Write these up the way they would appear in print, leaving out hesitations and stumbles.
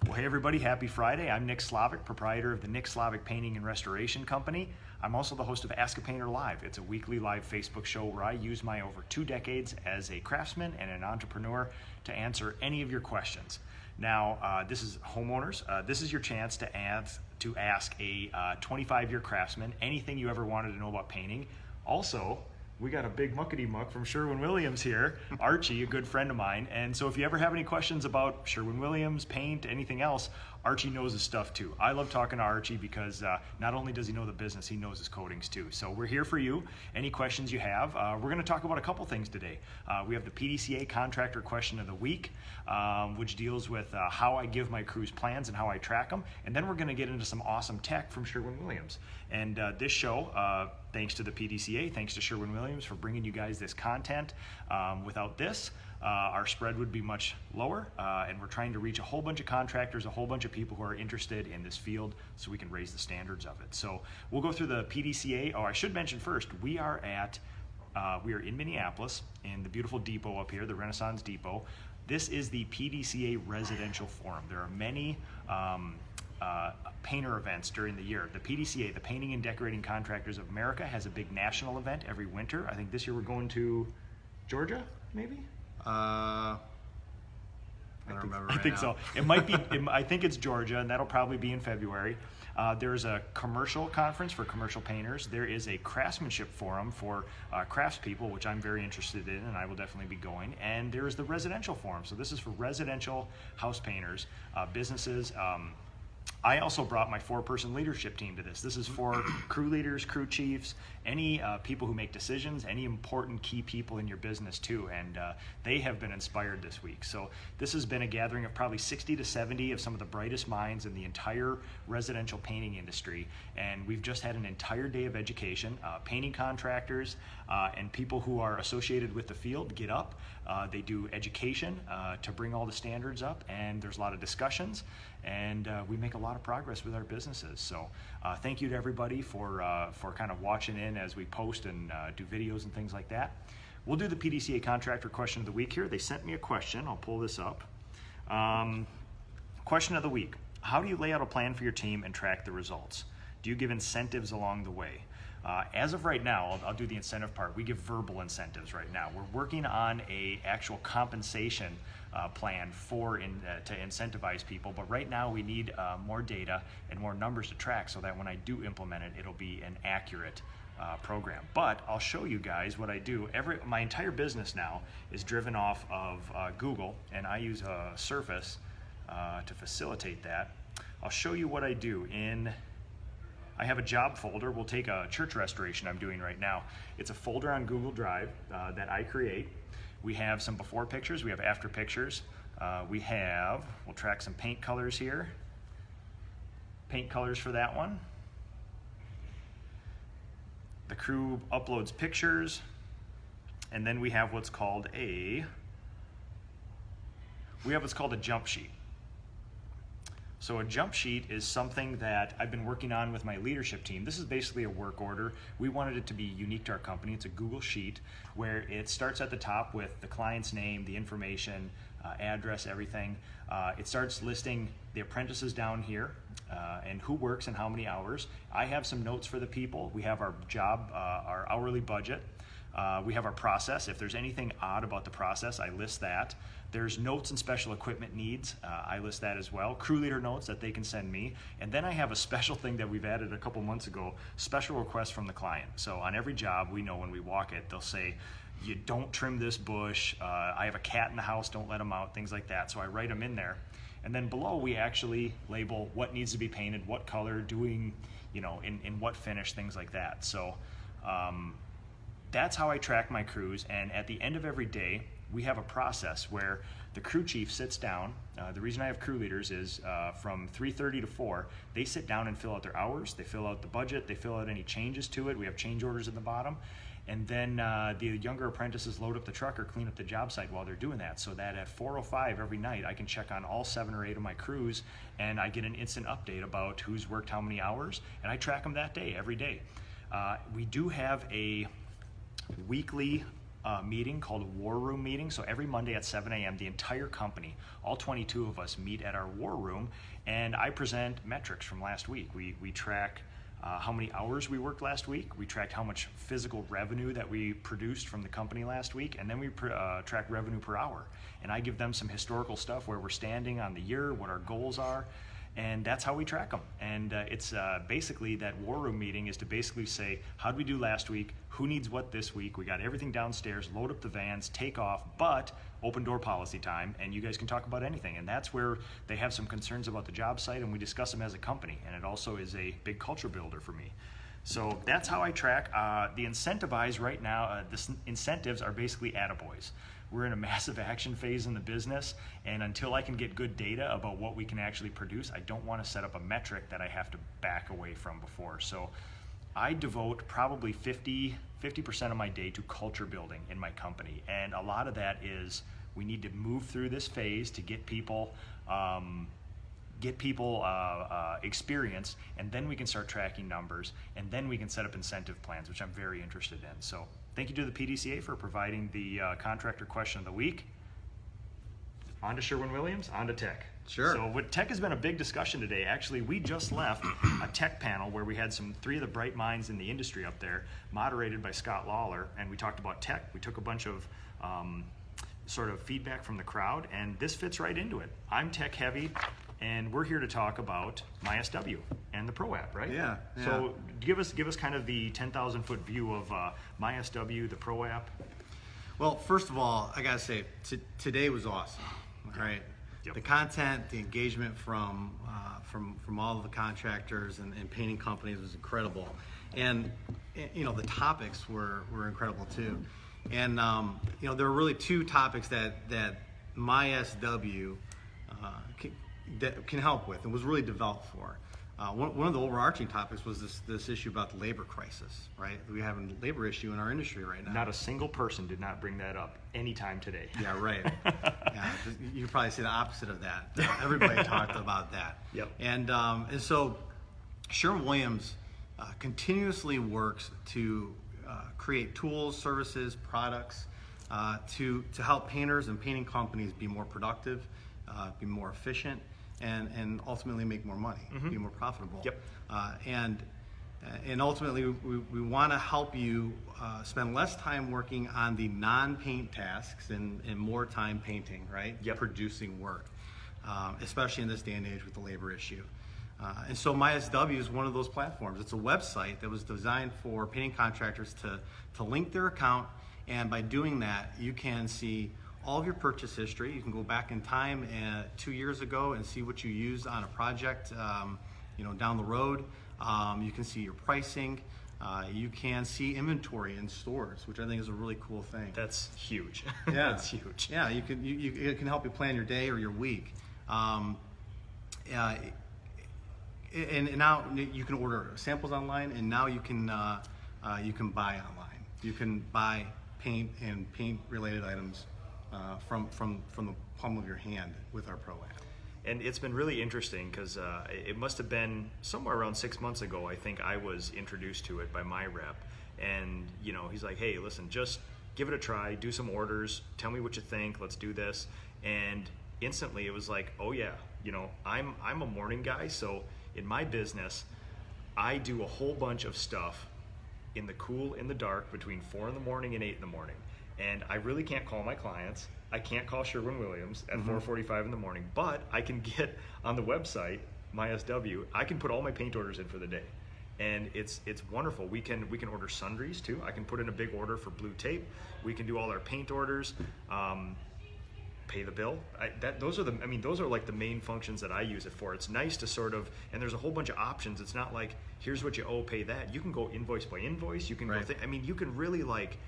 Well, hey everybody, happy Friday. I'm Nick Slavik, proprietor of the Nick Slavik Painting and Restoration Company. I'm also the host of Ask a Painter Live. It's a weekly live Facebook show where I use my over 2 decades as a craftsman and an entrepreneur to answer any of your questions. Now, this is homeowners. This is your chance to ask a 25-year craftsman anything you ever wanted to know about painting. Also, we got a big muckety-muck from Sherwin-Williams here, Archie, a good friend of mine. And so if you ever have any questions about Sherwin-Williams, paint, anything else, Archie knows his stuff too. I love talking to Archie because not only does he know the business, he knows his coatings too. So we're here for you. Any questions you have. We're gonna talk about a couple things today. We have the PDCA Contractor Question of the Week, which deals with how I give my crews plans and how I track them. And then we're gonna get into some awesome tech from Sherwin-Williams. And this show, thanks to the PDCA, thanks to Sherwin-Williams for bringing you guys this content. Without this, our spread would be much lower, and we're trying to reach a whole bunch of contractors, a whole bunch of people who are interested in this field so we can raise the standards of it. So we'll go through the PDCA. Oh, I should mention first, we are in Minneapolis in the beautiful depot up here, the Renaissance Depot. This is the PDCA Residential Forum. There are many painter events during the year. The PDCA, the Painting and Decorating Contractors of America, has a big national event every winter. I think this year we're going to Georgia, maybe? I don't remember right I think now. so. It might be, I think it's Georgia, and that'll probably be in February. There's a commercial conference for commercial painters. There is a craftsmanship forum for craftspeople, which I'm very interested in, and I will definitely be going. And there is the residential forum. So this is for residential house painters, businesses. I also brought my 4-person leadership team to this. This is for crew leaders, crew chiefs, any people who make decisions, any important key people in your business too, and they have been inspired this week. So this has been a gathering of probably 60 to 70 of some of the brightest minds in the entire residential painting industry, and we've just had an entire day of education. Painting contractors and people who are associated with the field get up. They do education to bring all the standards up, and there's a lot of discussions, and we make a lot of progress with our businesses. So thank you to everybody for kind of watching in as we post and do videos and things like that. We'll do the PDCA Contractor Question of the Week here. They sent me a question. I'll pull this up. Question of the week. How do you lay out a plan for your team and track the results? Do you give incentives along the way? As of right now, I'll do the incentive part. We give verbal incentives right now. We're working on a actual compensation plan to incentivize people, but right now we need more data and more numbers to track so that when I do implement it, it'll be an accurate program. But I'll show you guys what I do. My entire business now is driven off of Google, and I use Surface to facilitate that. I'll show you what I do I have a job folder. We'll take a church restoration I'm doing right now. It's a folder on Google Drive that I create. We have some before pictures, we have after pictures. We'll track some paint colors here. Paint colors for that one. The crew uploads pictures, and then we have what's called a jump sheet. So a jump sheet is something that I've been working on with my leadership team. This is basically a work order. We wanted it to be unique to our company. It's a Google Sheet where it starts at the top with the client's name, the information, address, everything. It starts listing the apprentices down here and who works and how many hours. I have some notes for the people. We have our job, our hourly budget. We have our process. If there's anything odd about the process, I list that. There's notes and special equipment needs. I list that as well. Crew leader notes that they can send me. And then I have a special thing that we've added a couple months ago, special requests from the client. So on every job, we know when we walk it, they'll say, you don't trim this bush. I have a cat in the house, don't let him out, things like that. So I write them in there. And then below, we actually label what needs to be painted, what color, doing, in what finish, things like that. So that's how I track my crews, and at the end of every day, we have a process where the crew chief sits down. The reason I have crew leaders is from 3:30 to 4, they sit down and fill out their hours, they fill out the budget, they fill out any changes to it. We have change orders at the bottom, and then the younger apprentices load up the truck or clean up the job site while they're doing that, so that at 4:05 every night, I can check on all 7 or 8 of my crews, and I get an instant update about who's worked how many hours, and I track them that day, every day. We do have a weekly meeting called a war room meeting. So every Monday at 7 a.m., the entire company, all 22 of us, meet at our war room, and I present metrics from last week. We track how many hours we worked last week. We tracked how much physical revenue that we produced from the company last week, and then we track revenue per hour. And I give them some historical stuff, where we're standing on the year, what our goals are, and that's how we track them. And it's basically, that war room meeting is to basically say, how did we do last week? Who needs what this week? We got everything downstairs, load up the vans, take off, but open door policy time, and you guys can talk about anything. And that's where they have some concerns about the job site, and we discuss them as a company. And it also is a big culture builder for me. So that's how I track. The incentivize right now, the incentives are basically attaboys. We're in a massive action phase in the business, and until I can get good data about what we can actually produce, I don't want to set up a metric that I have to back away from before. So I devote probably 50% of my day to culture building in my company, and a lot of that is we need to move through this phase to get people experience, and then we can start tracking numbers, and then we can set up incentive plans, which I'm very interested in. So thank you to the PDCA for providing the contractor question of the week. On to Sherwin-Williams, on to tech. Sure. So what tech has been a big discussion today. Actually, we just left a tech panel where we had three of the bright minds in the industry up there, moderated by Scott Lawler, and we talked about tech. We took a bunch of sort of feedback from the crowd, and this fits right into it. I'm tech heavy, and we're here to talk about MySW and the Pro App, right? Yeah. So give us kind of the 10,000-foot view of MySW, the Pro App. Well, first of all, I gotta say, today was awesome. All right. Yep. The content, the engagement from all of the contractors and painting companies was incredible, and the topics were incredible too. And there were really two topics that MySW that can help with and was really developed for. One of the overarching topics was this issue about the labor crisis, right? We have a labor issue in our industry right now. Not a single person did not bring that up anytime today. Yeah, right. Yeah, you could probably say the opposite of that. Everybody talked about that. Yep. And so Sherwin-Williams continuously works to create tools, services, products to help painters and painting companies be more productive, be more efficient, and ultimately make more money, be more profitable. Yep. And ultimately, we want to help you spend less time working on the non-paint tasks and more time painting, right? Yep. Producing work, especially in this day and age with the labor issue. And so MySW is one of those platforms. It's a website that was designed for painting contractors to link their account, and by doing that, you can see all of your purchase history. You can go back in time 2 years ago and see what you used on a project, down the road. You can see your pricing. You can see inventory in stores, which I think is a really cool thing. That's huge. Yeah, That's huge. Yeah, it can help you plan your day or your week. And now you can order samples online, and now you can buy online. You can buy paint and paint-related items from the palm of your hand with our Pro App. And it's been really interesting because it must have been somewhere around 6 months ago, I think I was introduced to it by my rep. And, he's like, hey, listen, just give it a try, do some orders, tell me what you think, let's do this. And instantly it was like, oh yeah, I'm a morning guy, so in my business, I do a whole bunch of stuff in the cool, in the dark, between 4 in the morning and 8 in the morning. And I really can't call my clients. I can't call Sherwin-Williams at 4:45 in the morning, but I can get on the website, MySW, I can put all my paint orders in for the day. And it's wonderful. We can order sundries too. I can put in a big order for blue tape. We can do all our paint orders, pay the bill. Those are like the main functions that I use it for. It's nice to sort of, and there's a whole bunch of options. It's not like, here's what you owe, pay that. You can go invoice by invoice. You can go, you can really like,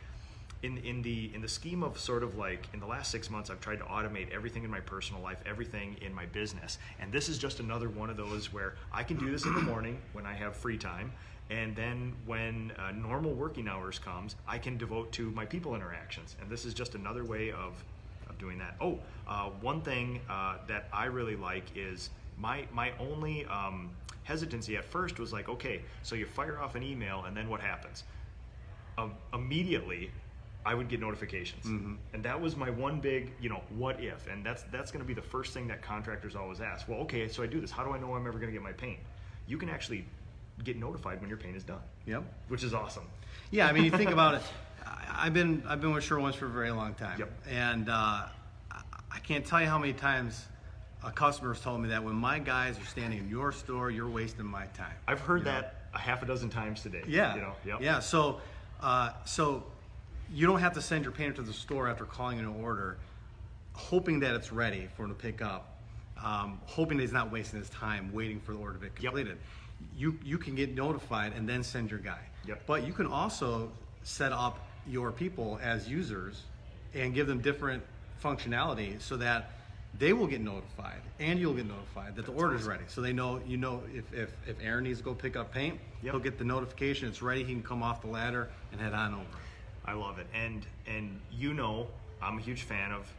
in the scheme of sort of like, in the last 6 months, I've tried to automate everything in my personal life, everything in my business. And this is just another one of those where I can do this in the morning when I have free time. And then when normal working hours comes, I can devote to my people interactions. And this is just another way of doing that. One thing that I really like is my only hesitancy at first was like, okay, so you fire off an email and then what happens? Immediately, I would get notifications. And that was my one big, what if? And that's going to be the first thing that contractors always ask. Well, okay, so I do this. How do I know I'm ever going to get my paint? You can actually get notified when your paint is done. Yep. Which is awesome. Yeah, I mean, you think about it. I've been with Sherwin-Williams for a very long time. Yep. And I can't tell you how many times a customer's told me that when my guys are standing in your store, you're wasting my time. I've heard that a half a dozen times today. Yeah. Yep. Yeah. So you don't have to send your painter to the store after calling an order, hoping that it's ready for him to pick up, hoping that he's not wasting his time waiting for the order to be completed. You can get notified and then send your guy. Yep. But you can also set up your people as users and give them different functionality so that they will get notified and you'll get notified that the order's ready. So they know, if Aaron needs to go pick up paint, he'll get the notification it's ready. He can come off the ladder and head on over. I love it. And I'm a huge fan of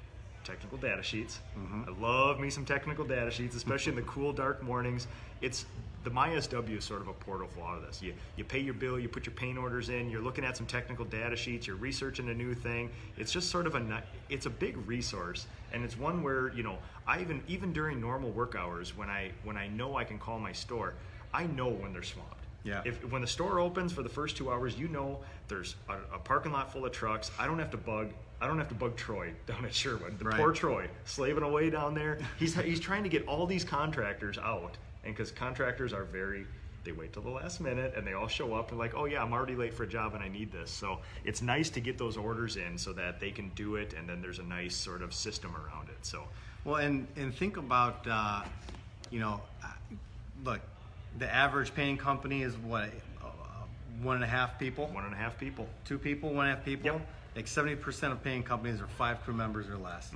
technical data sheets. I love me some technical data sheets, especially in the cool, dark mornings. The MySW is sort of a portal for all of this. You pay your bill, you put your paint orders in, you're looking at some technical data sheets, you're researching a new thing. It's just sort of it's a big resource, and it's one where, I even during normal work hours, when I know I can call my store, I know when they're swamped. Yeah. When the store opens for the first 2 hours, there's a parking lot full of trucks. I don't have to bug Troy down at Sherwin. Poor Troy, slaving away down there. He's trying to get all these contractors out, and because contractors are they wait till the last minute and they all show up and like, oh yeah, I'm already late for a job and I need this. So it's nice to get those orders in so that they can do it, and then there's a nice sort of system around it. So well, and think about look. The average painting company is what, 1.5 people? 1.5 people. 2 people, 1.5 people? Yep. Like 70% of painting companies are 5 crew members or less.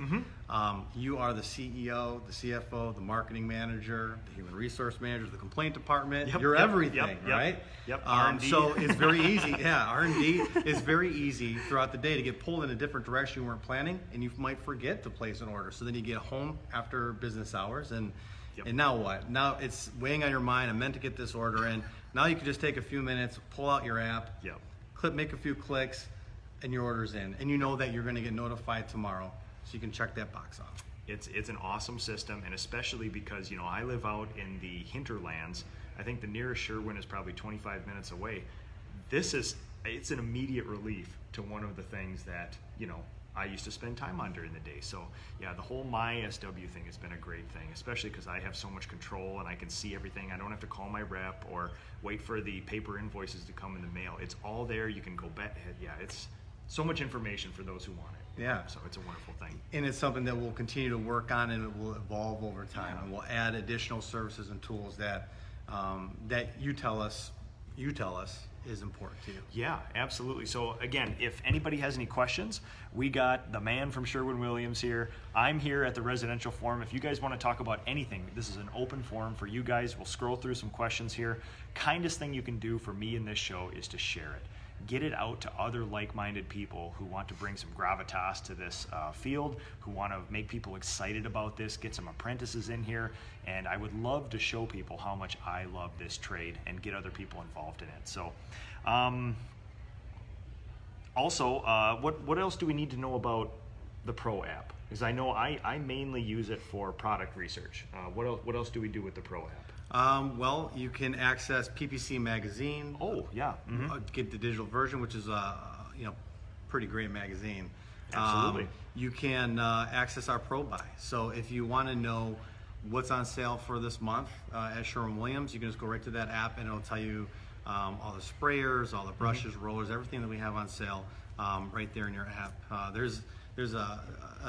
You are the CEO, the CFO, the marketing manager, the human resource manager, the complaint department. You're everything, right? Yep. R&D. So it's very easy. Yeah, R&D is very easy throughout the day to get pulled in a different direction you weren't planning, and you might forget to place an order. So then you get home after business hours, and now what? Now it's weighing on your mind. I meant to get this order in. Now you can just take a few minutes, pull out your app, make a few clicks, and your order's in. And you know that you're going to get notified tomorrow, so you can check that box off. It's an awesome system, and especially because I live out in the hinterlands. I think the nearest Sherwin is probably 25 minutes away. It's an immediate relief to one of the things that I used to spend time on during the day. So yeah, the whole MySW thing has been a great thing, especially because I have so much control and I can see everything. I don't have to call my rep or wait for the paper invoices to come in the mail. It's all there. You can go back. Yeah, it's so much information for those who want it. Yeah. So it's a wonderful thing. And it's something that we'll continue to work on, and it will evolve over time. And we'll add additional services and tools that you tell us is important to you. Yeah, absolutely. So again, if anybody has any questions, we got the man from SherwinWilliams here. I'm here at the residential forum. If you guys want to talk about anything, this is an open forum for you guys. We'll scroll through some questions here. Kindest thing you can do for me in this show is to share it. Get it out to other like-minded people who want to bring some gravitas to this field, who want to make people excited about this, get some apprentices in here, and I would love to show people how much I love this trade and get other people involved in it. So, what else do we need to know about the Pro app? Because I know I mainly use it for product research. What else do we do with the Pro app? Well, you can access PPC magazine. Oh, yeah. Get the digital version, which is a pretty great magazine. Absolutely. You can access our Pro Buy. So if you want to know what's on sale for this month at Sherwin-Williams, you can just go right to that app and it'll tell you all the sprayers, all the brushes, rollers, everything that we have on sale right there in your app. There's a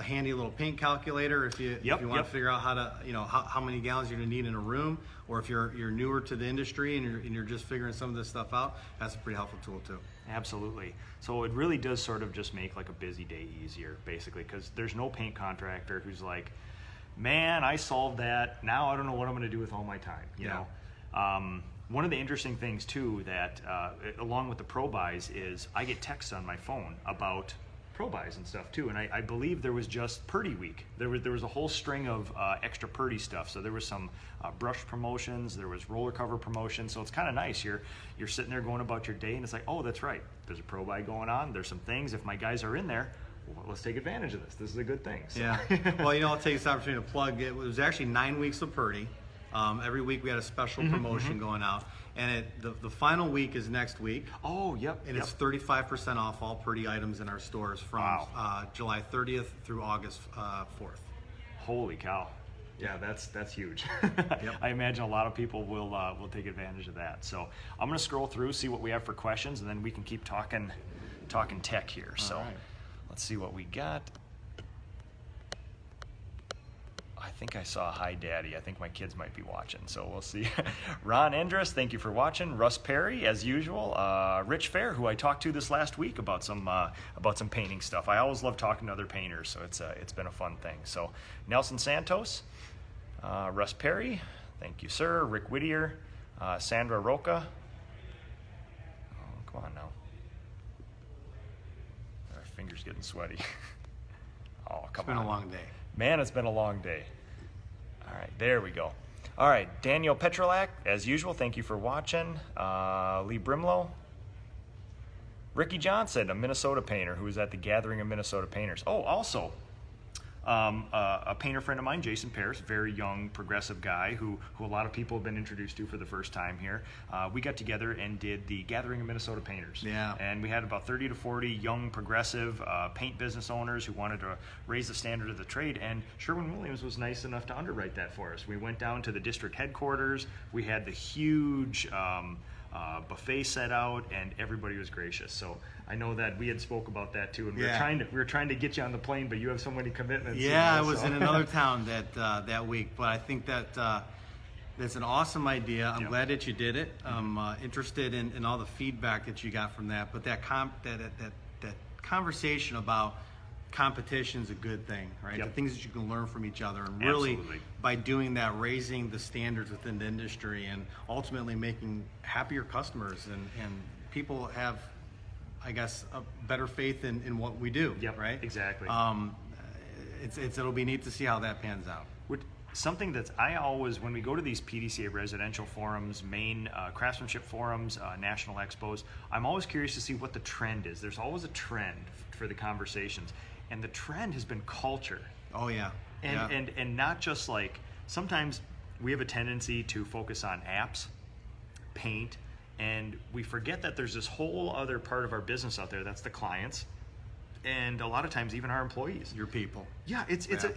handy little paint calculator if you want to figure out how to how many gallons you're going to need in a room, or if you're newer to the industry and you're just figuring some of this stuff out. That's a pretty helpful tool too. Absolutely. So it really does sort of just make like a busy day easier, basically, because there's no paint contractor who's like, man, I solved that. Now I don't know what I'm going to do with all my time. You know. One of the interesting things too that along with the Pro Buys is I get texts on my phone about pro buys and stuff too. And I believe there was just Purdy week. There was a whole string of extra Purdy stuff. So there was some brush promotions, there was roller cover promotions. So it's kind of nice. You're sitting there going about your day, and it's like, oh, that's right. There's a pro buy going on. There's some things. If my guys are in there, well, let's take advantage of this. This is a good thing. So. Yeah. Well, I'll take this opportunity to plug. It was actually 9 weeks of Purdy. Every week we had a special promotion going out. And the final week is next week. Oh, yep. And it's 35% off all Purdy items in our stores from July 30th through August 4th. Holy cow. Yeah, that's huge. Yep. I imagine a lot of people will take advantage of that. So I'm going to scroll through, see what we have for questions, and then we can keep talking tech here. So let's see what we got. I think I saw Hi Daddy. I think my kids might be watching, so we'll see. Ron Endress, thank you for watching. Russ Perry, as usual. Rich Fair, who I talked to this last week about some painting stuff. I always love talking to other painters, so it's been a fun thing. So Nelson Santos, Russ Perry, thank you, sir. Rick Whittier, Sandra Roca. Oh, come on now. My finger's getting sweaty. Oh, come on. It's been a long day. Man, it's been a long day. All right, there we go. All right, Daniel Petrolak, as usual, thank you for watching. Lee Brimlow. Ricky Johnson, a Minnesota painter who was at the Gathering of Minnesota Painters. Oh, also, a painter friend of mine, Jason Paris, very young, progressive guy who a lot of people have been introduced to for the first time here. We got together and did the Gathering of Minnesota Painters. Yeah. And we had about 30 to 40 young, progressive paint business owners who wanted to raise the standard of the trade, and Sherwin-Williams was nice enough to underwrite that for us. We went down to the district headquarters. We had the huge buffet set out, and everybody was gracious. So I know that we had spoke about that too, and we were trying to get you on the plane, but you have so many commitments. Yeah, I was in another town that week, but I think that's an awesome idea. I'm glad that you did it. I'm interested in all the feedback that you got from that. But that conversation about competition is a good thing, right? The things that you can learn from each other, and really by doing that, raising the standards within the industry, and ultimately making happier customers, and people have, I guess, a better faith in what we do. Right? Exactly. It'll be neat to see how that pans out. Something that I always, when we go to these PDCA residential forums, main craftsmanship forums, national expos, I'm always curious to see what the trend is. There's always a trend for the conversations, and the trend has been culture. Oh yeah. And not just like, sometimes we have a tendency to focus on apps, paint, and we forget that there's this whole other part of our business out there. That's the clients, and a lot of times even our employees. Your people. Yeah,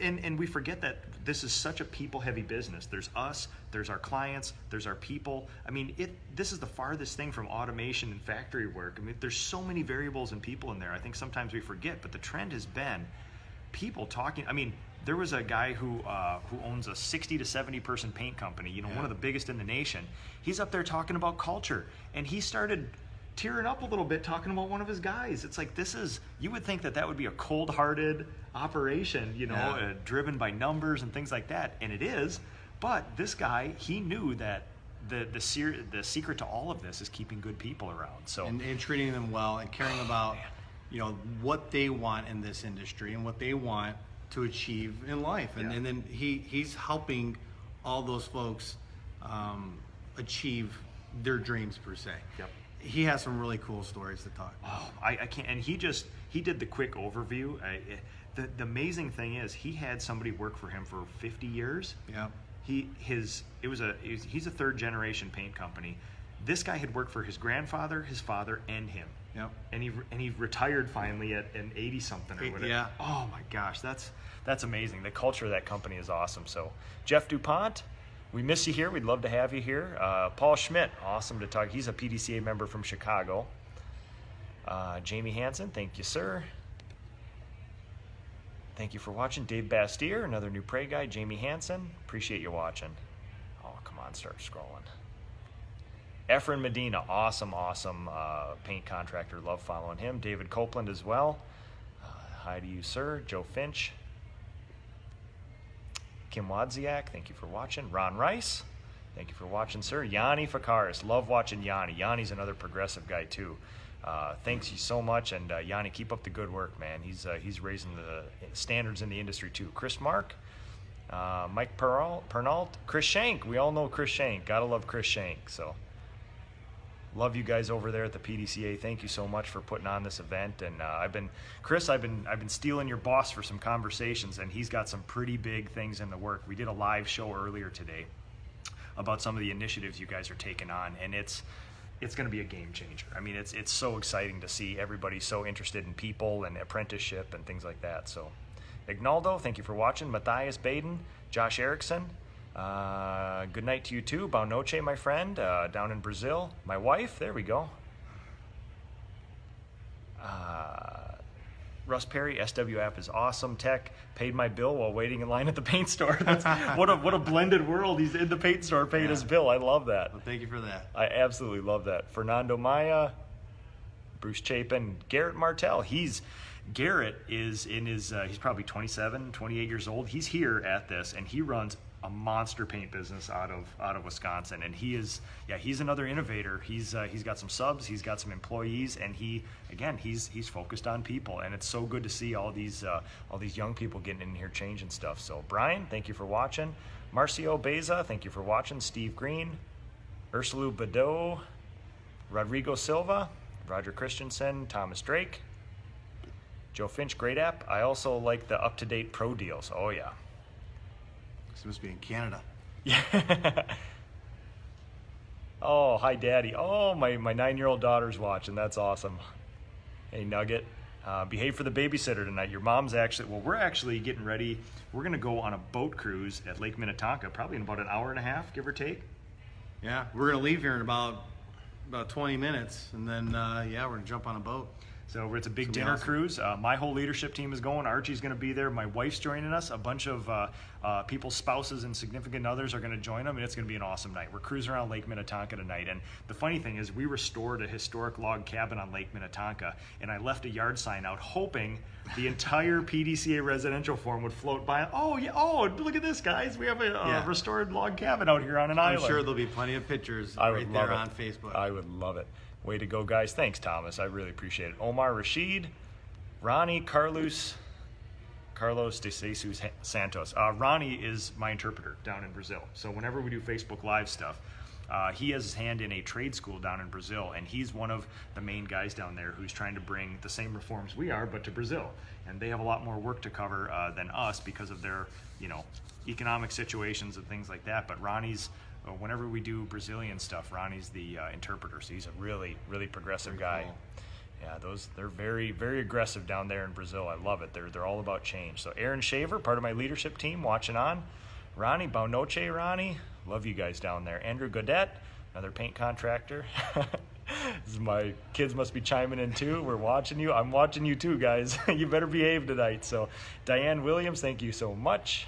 and we forget that this is such a people-heavy business. There's us, there's our clients, there's our people. I mean, this is the farthest thing from automation and factory work. I mean, there's so many variables and people in there. I think sometimes we forget, but the trend has been people talking. I mean, there was a guy who owns a 60 to 70 person paint company, one of the biggest in the nation. He's up there talking about culture, and he started tearing up a little bit talking about one of his guys. It's like, you would think that would be a cold-hearted operation, driven by numbers and things like that, and it is. But this guy, he knew that the secret to all of this is keeping good people around. So and treating them well, and caring about what they want in this industry and what they want to achieve in life, and then he's helping all those folks achieve their dreams per se. Yep. He has some really cool stories to talk about. Oh, I can't. And he did the quick overview. The amazing thing is, he had somebody work for him for 50 years. Yeah. He's a third generation paint company. This guy had worked for his grandfather, his father, and him. Yep. And he retired finally at an 80 something or whatever. Yeah. Oh my gosh, that's amazing. The culture of that company is awesome. So Jeff DuPont, we miss you here. We'd love to have you here. Paul Schmidt, awesome to talk. He's a PDCA member from Chicago. Jamie Hansen, thank you, sir. Thank you for watching. Dave Bastier, another new Prey guy. Jamie Hansen, appreciate you watching. Oh, come on, start scrolling. Efren Medina, awesome paint contractor. Love following him. David Copeland as well. Hi to you, sir. Joe Finch. Kim Wadziak, thank you for watching. Ron Rice, thank you for watching, sir. Yanni Fakaris, love watching Yanni. Yanni's another progressive guy too. Thanks you so much, and Yanni, keep up the good work, man. He's raising the standards in the industry too. Chris Mark, Mike Pernault, Chris Shank. We all know Chris Shank. Gotta love Chris Shank. So love you guys over there at the PDCA. Thank you so much for putting on this event. And I've been stealing your boss for some conversations, and he's got some pretty big things in the work. We did a live show earlier today about some of the initiatives you guys are taking on, and it's going to be a game changer. I mean, it's so exciting to see everybody so interested in people and apprenticeship and things like that. So, Ignaldo, thank you for watching. Matthias Baden, Josh Erickson, good night to you too. Boa noche, my friend, down in Brazil. My wife, there we go. Russ Perry, SW app is awesome. Tech, paid my bill while waiting in line at the paint store. That's, what a blended world. He's in the paint store paying his bill. I love that. Well, thank you for that. I absolutely love that. Fernando Maya, Bruce Chapin, Garrett Martell. Garrett is in his, he's probably 27, 28 years old. He's here at this, and he runs a monster paint business out of Wisconsin, and he's another innovator. He's got some subs, he's got some employees, and he's focused on people, and it's so good to see all these young people getting in here changing stuff. So Brian, thank you for watching. Marcio Beza, thank you for watching. Steve Green, Ursula Badeau, Rodrigo Silva, Roger Christensen, Thomas Drake, Joe Finch, great app. I also like the up-to-date pro deals. Oh yeah. This must be in Canada. Yeah. Oh, hi, Daddy. Oh, my 9-year-old daughter's watching. That's awesome. Hey, Nugget. Behave for the babysitter tonight. Your mom's we're actually getting ready. We're going to go on a boat cruise at Lake Minnetonka, probably in about an hour and a half, give or take. Yeah, we're going to leave here in about 20 minutes, and then, we're going to jump on a boat. So it's a big dinner cruise. My whole leadership team is going. Archie's going to be there. My wife's joining us. A bunch of people's spouses and significant others are going to join them, and it's going to be an awesome night. We're cruising around Lake Minnetonka tonight, and the funny thing is we restored a historic log cabin on Lake Minnetonka, and I left a yard sign out hoping the entire PDCA residential forum would float by. Oh, yeah. Oh, look at this, guys. We have a restored log cabin out here on an island. I'm sure there'll be plenty of pictures right there on Facebook. I would love it. Way to go, guys. Thanks, Thomas. I really appreciate it. Omar Rashid, Ronnie, Carlos de Jesus Santos. Ronnie is my interpreter down in Brazil. So whenever we do Facebook Live stuff, he has his hand in a trade school down in Brazil, and he's one of the main guys down there who's trying to bring the same reforms we are, but to Brazil. And they have a lot more work to cover than us because of their, economic situations and things like that. But Ronnie's, whenever we do Brazilian stuff, Ronnie's the interpreter, so he's a really, really progressive guy. Cool. Yeah, they're very, very aggressive down there in Brazil. I love it. They're all about change. So Aaron Shaver, part of my leadership team, watching on. Ronnie, boa noche, Ronnie. Love you guys down there. Andrew Godet, another paint contractor. My kids must be chiming in too. We're watching you. I'm watching you too, guys. You better behave tonight. So Diane Williams, thank you so much.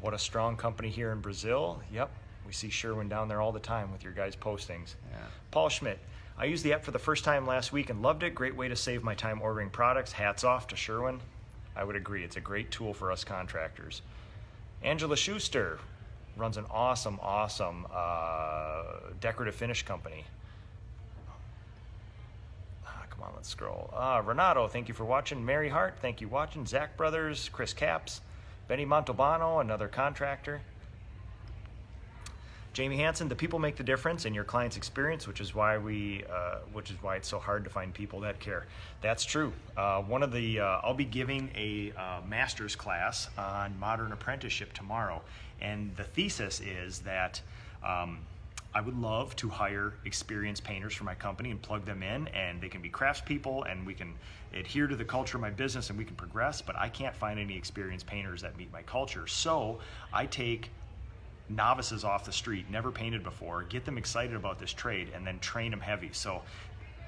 What a strong company here in Brazil. Yep, we see Sherwin down there all the time with your guys' postings. Yeah. Paul Schmidt, I used the app for the first time last week and loved it. Great way to save my time ordering products. Hats off to Sherwin. I would agree. It's a great tool for us contractors. Angela Schuster runs an awesome decorative finish company. Come on, let's scroll. Renato, thank you for watching. Mary Hart, thank you for watching. Zach Brothers, Chris Caps. Benny Montalbano, another contractor. Jamie Hansen, the people make the difference in your client's experience, which is why it's so hard to find people that care. That's true. I'll be giving a master's class on modern apprenticeship tomorrow, and the thesis is that I would love to hire experienced painters for my company and plug them in, and they can be craftspeople, and we can adhere to the culture of my business, and we can progress, but I can't find any experienced painters that meet my culture. So I take novices off the street, never painted before, get them excited about this trade, and then train them heavy. So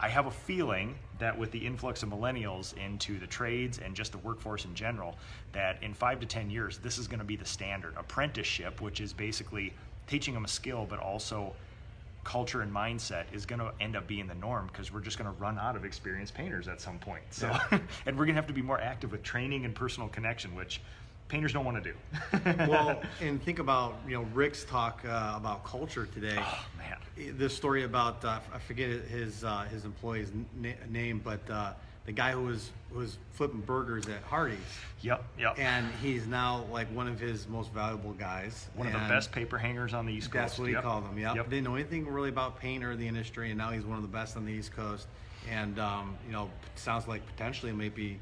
I have a feeling that with the influx of millennials into the trades and just the workforce in general, that in 5 to 10 years, this is going to be the standard. Apprenticeship, which is basically teaching them a skill, but also culture and mindset, is going to end up being the norm, because we're just going to run out of experienced painters at some point. So, and we're going to have to be more active with training and personal connection, which painters don't want to do. Well, and think about, Rick's talk about culture today. Oh, man. The story about, I forget his employee's name, but the guy who was flipping burgers at Hardee's. Yep. And he's now like one of his most valuable guys. One of the best paper hangers on the East Coast. That's what he called him. Yep. Yep. Didn't know anything really about paint or the industry, and now he's one of the best on the East Coast. And sounds like potentially maybe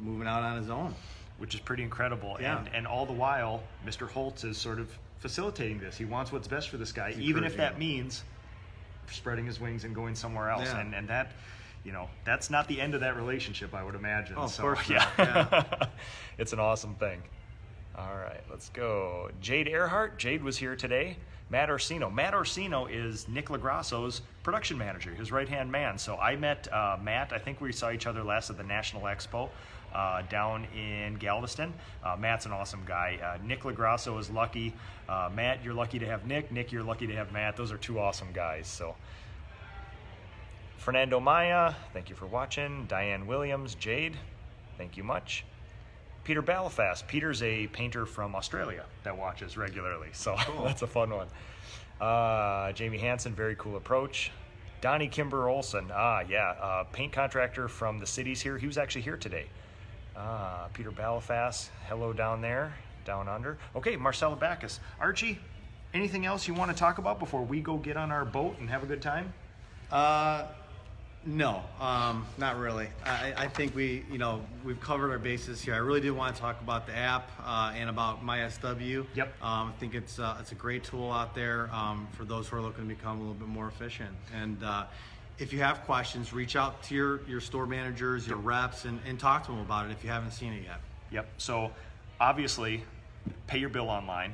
moving out on his own, which is pretty incredible. Yeah. And all the while, Mr. Holtz is sort of facilitating this. He wants what's best for this guy, even if that means spreading his wings and going somewhere else. Yeah. And that, that's not the end of that relationship, I would imagine. Oh, of so, course yeah. Yeah. It's an awesome thing. All right, let's go. Jade Earhart. Jade was here today. Matt Orsino. Matt Orsino is Nick LaGrasso's production manager, his right-hand man. So I met Matt. I think we saw each other last at the National Expo down in Galveston. Matt's an awesome guy. Nick LaGrasso is lucky. Matt, you're lucky to have Nick. Nick, you're lucky to have Matt. Those are two awesome guys. So Fernando Maya, thank you for watching. Diane Williams, Jade, thank you much. Peter Balafast. Peter's a painter from Australia that watches regularly, so cool. That's a fun one. Jamie Hansen, very cool approach. Donnie Kimber Olson, paint contractor from the cities here. He was actually here today. Peter Balafast, hello down there, down under. Okay, Marcella Backus. Archie, anything else you want to talk about before we go get on our boat and have a good time? No, not really. I think we've covered our bases here. I really did want to talk about the app and about MySW. Yep. I think it's a great tool out there for those who are looking to become a little bit more efficient. And if you have questions, reach out to your store managers, your reps, and talk to them about it if you haven't seen it yet. Yep. So obviously, pay your bill online.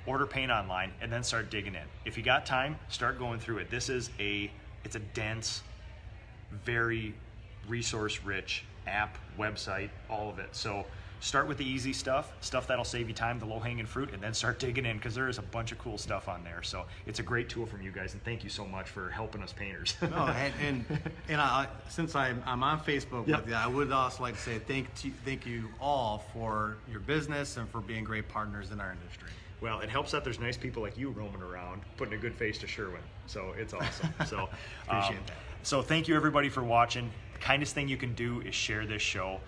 Order paint online, and then start digging in. If you got time, start going through it. It's a dense, very resource-rich app, website, all of it. So start with the easy stuff that'll save you time, the low-hanging fruit, and then start digging in, because there is a bunch of cool stuff on there. So it's a great tool from you guys, and thank you so much for helping us painters. No, and since I'm on Facebook with you, I would also like to say thank you all for your business and for being great partners in our industry. Well, it helps that there's nice people like you roaming around, putting a good face to Sherwin. So it's awesome. So appreciate that. So thank you everybody for watching. The kindest thing you can do is share this show.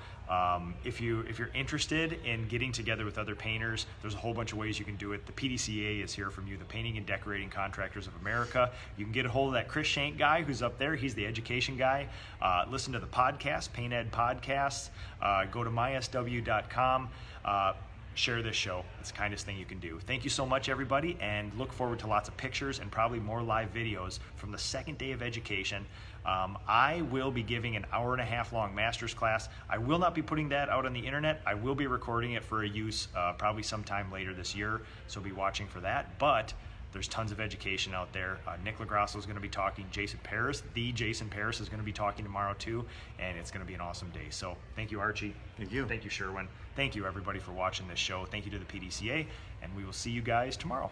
If you're interested in getting together with other painters, there's a whole bunch of ways you can do it. The PDCA is here from you, the Painting and Decorating Contractors of America. You can get a hold of that Chris Shank guy who's up there. He's the education guy. Listen to the podcast, Paint Ed Podcasts. Go to mysw.com. Share this show. It's the kindest thing you can do. Thank you so much, everybody, and look forward to lots of pictures and probably more live videos from the second day of education. I will be giving an hour-and-a-half long master's class. I will not be putting that out on the internet. I will be recording it for a use probably sometime later this year, so be watching for that. But there's tons of education out there. Nick LaGrasso is going to be talking. Jason Paris is going to be talking tomorrow too, and it's going to be an awesome day. So thank you, Archie. Thank you. Thank you, Sherwin. Thank you, everybody, for watching this show. Thank you to the PDCA, and we will see you guys tomorrow.